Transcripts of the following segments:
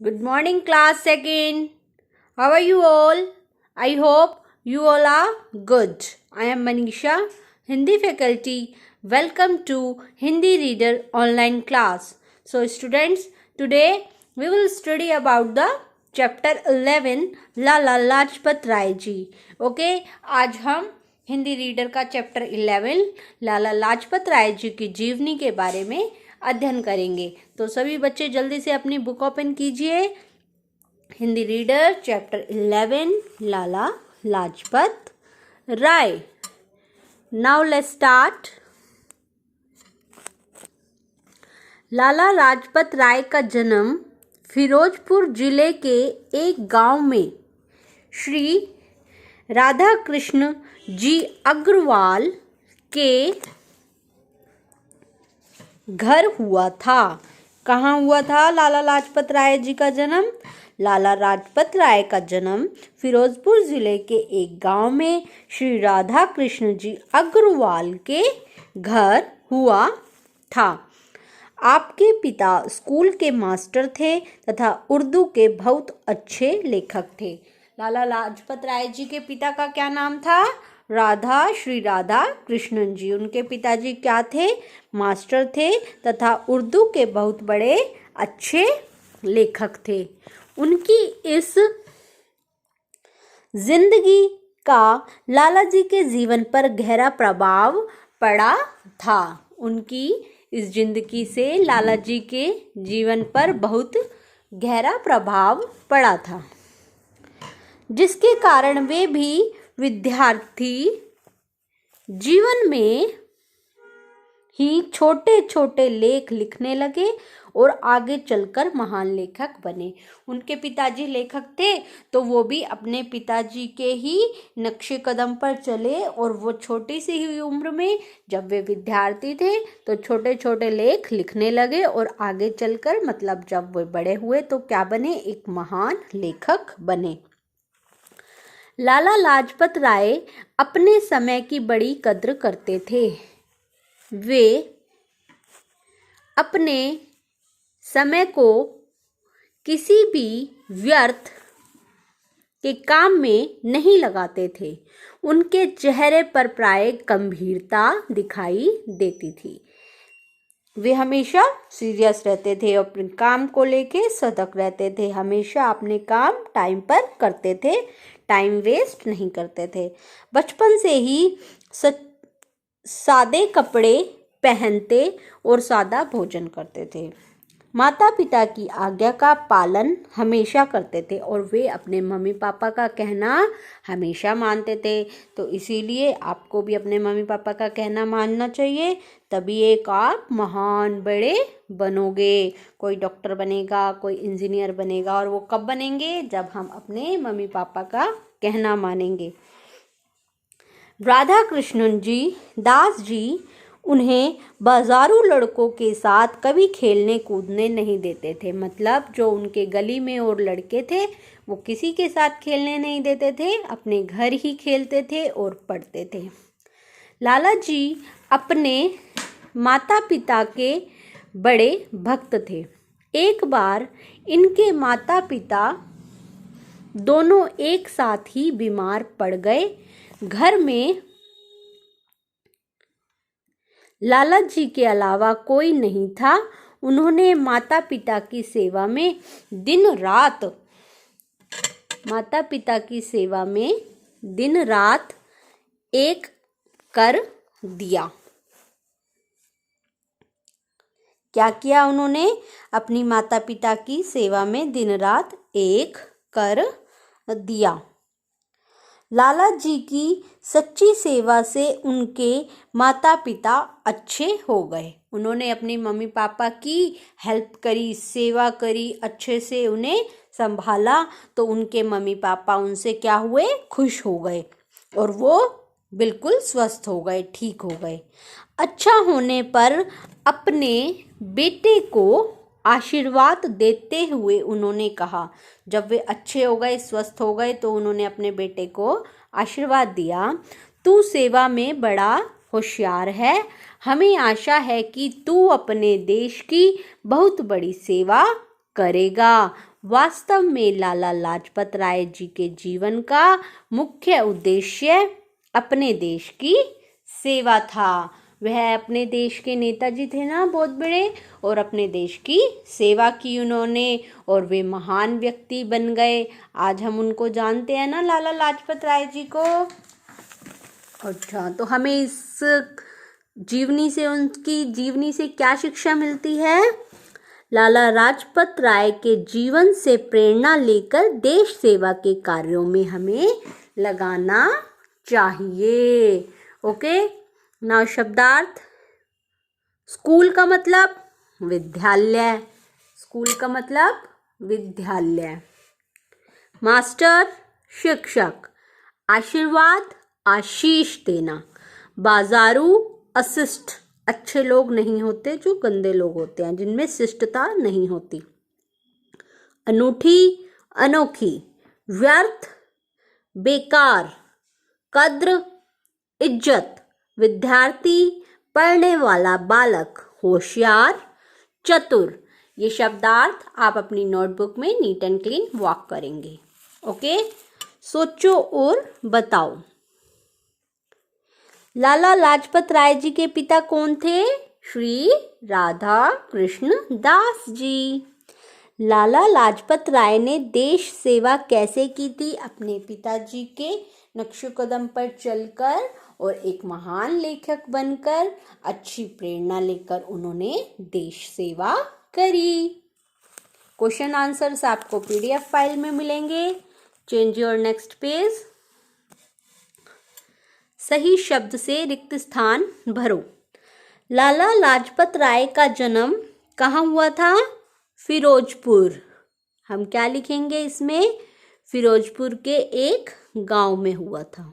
Good morning, class second. How are you all? I hope you all are good. I am Manisha, Hindi faculty. Welcome to Hindi Reader online class. So, students, today we will study about the chapter 11 Lala Lajpat Rai ji. Okay, आज हम Hindi reader का chapter 11 Lala Lajpat Rai ji की जीवनी के बारे में अध्ययन करेंगे. तो सभी बच्चे जल्दी से अपनी बुक ओपन कीजिए. Hindi reader chapter 11 Lala Lajpat Rai. Now let's start. Lala Lajpat Rai का जन्म फिरोजपुर जिले के एक गांव में श्री राधा कृष्ण जी अग्रवाल के घर हुआ था. कहाँ हुआ था लाला लाजपत राय जी का जन्म? लाला लाजपत राय का जन्म फिरोजपुर जिले के एक गांव में श्री राधा कृष्ण जी अग्रवाल के घर हुआ था. आपके पिता स्कूल के मास्टर थे तथा उर्दू के बहुत अच्छे लेखक थे. लाला लाजपत राय जी के पिता का क्या नाम था? श्री राधा कृष्णन जी. उनके पिताजी क्या थे? मास्टर थे तथा उर्दू के बहुत बड़े अच्छे लेखक थे. उनकी इस जिंदगी का लाला जी के जीवन पर गहरा प्रभाव पड़ा था. उनकी इस जिंदगी से लाला जी के जीवन पर बहुत गहरा प्रभाव पड़ा था, जिसके कारण वे भी विद्यार्थी जीवन में ही छोटे छोटे लेख लिखने लगे और आगे चलकर महान लेखक बने. उनके पिताजी लेखक थे तो वो भी अपने पिताजी के ही नक्शे कदम पर चले और वो छोटी सी ही उम्र में जब वे विद्यार्थी थे तो छोटे छोटे लेख लिखने लगे और आगे चलकर मतलब जब वे बड़े हुए तो क्या बने? एक महान लेखक बने. लाला लाजपत राय अपने समय की बड़ी कद्र करते थे. वे अपने समय को किसी भी व्यर्थ के काम में नहीं लगाते थे. उनके चेहरे पर प्राय गंभीरता दिखाई देती थी. वे हमेशा सीरियस रहते थे और अपने काम को लेके सतर्क रहते थे. हमेशा अपने काम टाइम पर करते थे, टाइम वेस्ट नहीं करते थे. बचपन से ही सादे कपड़े पहनते और सादा भोजन करते थे. माता पिता की आज्ञा का पालन हमेशा करते थे और वे अपने मम्मी पापा का कहना हमेशा मानते थे. तो इसीलिए आपको भी अपने मम्मी पापा का कहना मानना चाहिए, तभी एक आप महान बड़े बनोगे. कोई डॉक्टर बनेगा, कोई इंजीनियर बनेगा. और वो कब बनेंगे? जब हम अपने मम्मी पापा का कहना मानेंगे. राधा कृष्णन जी दास जी उन्हें बाजारू लड़कों के साथ कभी खेलने कूदने नहीं देते थे. मतलब जो उनके गली में और लड़के थे वो किसी के साथ खेलने नहीं देते थे, अपने घर ही खेलते थे और पढ़ते थे. लाला जी अपने माता पिता के बड़े भक्त थे. एक बार इनके माता पिता दोनों एक साथ ही बीमार पड़ गए. घर में लाला जी के अलावा कोई नहीं था. उन्होंने माता पिता की सेवा में दिन रात एक कर दिया. क्या किया उन्होंने? अपनी माता पिता की सेवा में दिन रात एक कर दिया. लाला जी की सच्ची सेवा से उनके माता पिता अच्छे हो गए. उन्होंने अपनी मम्मी पापा की हेल्प करी, सेवा करी, अच्छे से उन्हें संभाला तो उनके मम्मी पापा उनसे क्या हुए? खुश हो गए और वो बिल्कुल स्वस्थ हो गए, ठीक हो गए. अच्छा होने पर अपने बेटे को आशीर्वाद देते हुए उन्होंने कहा, जब वे अच्छे हो गए, स्वस्थ हो गए तो उन्होंने अपने बेटे को आशीर्वाद दिया, तू सेवा में बड़ा होशियार है. हमें आशा है कि तू अपने देश की बहुत बड़ी सेवा करेगा. वास्तव में लाला लाजपत राय जी के जीवन का मुख्य उद्देश्य अपने देश की सेवा था। वह अपने देश के नेताजी थे ना, बहुत बड़े, और अपने देश की सेवा की उन्होंने, और वे महान व्यक्ति बन गए। आज हम उनको जानते हैं ना, लाला लाजपत राय जी को। अच्छा, तो हमें इस जीवनी से, उनकी जीवनी से क्या शिक्षा मिलती है? लाला लाजपत राय के जीवन से प्रेरणा लेकर देश सेवा के कार्यों में हमें लगाना चाहिए। ओके, नाउ शब्दार्थ। स्कूल का मतलब विद्यालय, स्कूल का मतलब विद्यालय। मास्टर शिक्षक, आशीर्वाद आशीष देना। बाजारू अशिष्ट, अच्छे लोग नहीं होते, जो गंदे लोग होते हैं, जिनमें शिष्टता नहीं होती। अनूठी अनोखी, व्यर्थ बेकार। कद्र इज्जत, विद्यार्थी पढ़ने वाला बालक। होशियार चतुर। ये शब्दार्थ आप अपनी नोटबुक में नीट एंड क्लीन वॉक करेंगे। ओके, सोचो और बताओ। लाला लाजपत राय जी के पिता कौन थे? श्री राधा कृष्ण दास जी। लाला लाजपत राय ने देश सेवा कैसे की थी? अपने पिताजी के नक्शे कदम पर चलकर और एक महान लेखक बनकर, अच्छी प्रेरणा लेकर उन्होंने देश सेवा करी। क्वेश्चन आंसर्स आपको PDF फाइल में मिलेंगे। Change your next page. सही शब्द से रिक्त स्थान भरो। लाला लाजपत राय का जन्म कहाँ हुआ था? फिरोजपुर। हम क्या लिखेंगे इसमें? फिरोजपुर के एक गांव में हुआ था।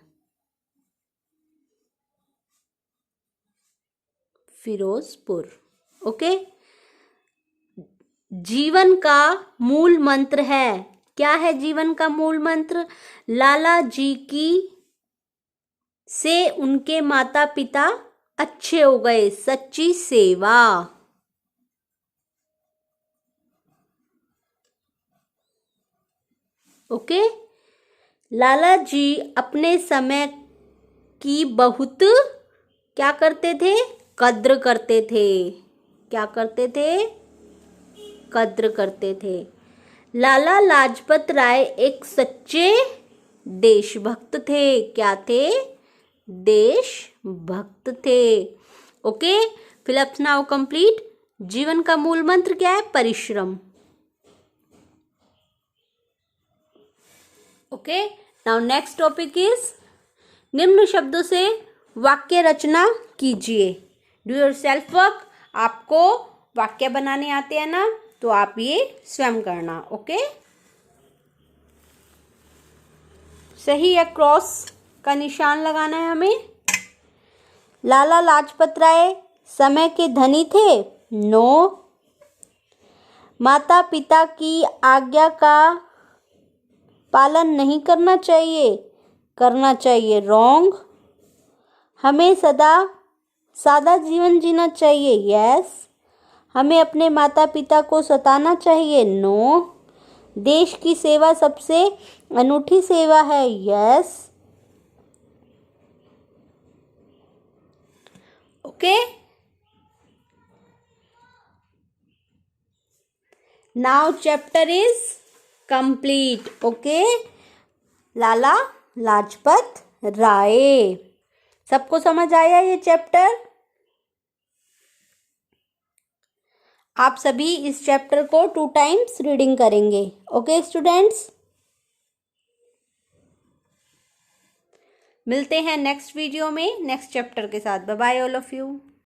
फिरोजपुर। ओके, जीवन का मूल मंत्र है। क्या है जीवन का मूल मंत्र? लाला जी की से उनके माता पिता अच्छे हो गए। सच्ची सेवा। ओके, लाला जी अपने समय की बहुत क्या करते थे? कद्र करते थे। क्या करते थे? कद्र करते थे। लाला लाजपत राय एक सच्चे देशभक्त थे। क्या थे? देशभक्त थे। Okay, fill-ups now complete. जीवन का मूल मंत्र क्या है? परिश्रम। Okay, now next topic is निम्न शब्दों से वाक्य रचना कीजिए। Do your self work. आपको वाक्य बनाने आते हैं ना, तो आप ये स्वयं करना। ओके, सही या क्रॉस का निशान लगाना है हमें। लाला लाजपत राय समय के धनी थे? नो। माता पिता की आज्ञा का पालन नहीं करना चाहिए? करना चाहिए। रॉन्ग। हमें सदा सादा जीवन जीना चाहिए? यस। हमें अपने माता पिता को सताना चाहिए? नो। देश की सेवा सबसे अनूठी सेवा है? Yes. Okay, now chapter is complete. Okay, Lala Lajpat Rai. सबको समझ आया ये चैप्टर? आप सभी इस चैप्टर को 2 टाइम्स रीडिंग करेंगे। ओके स्टूडेंट्स, मिलते हैं नेक्स्ट वीडियो में नेक्स्ट चैप्टर के साथ। Bye bye all of you.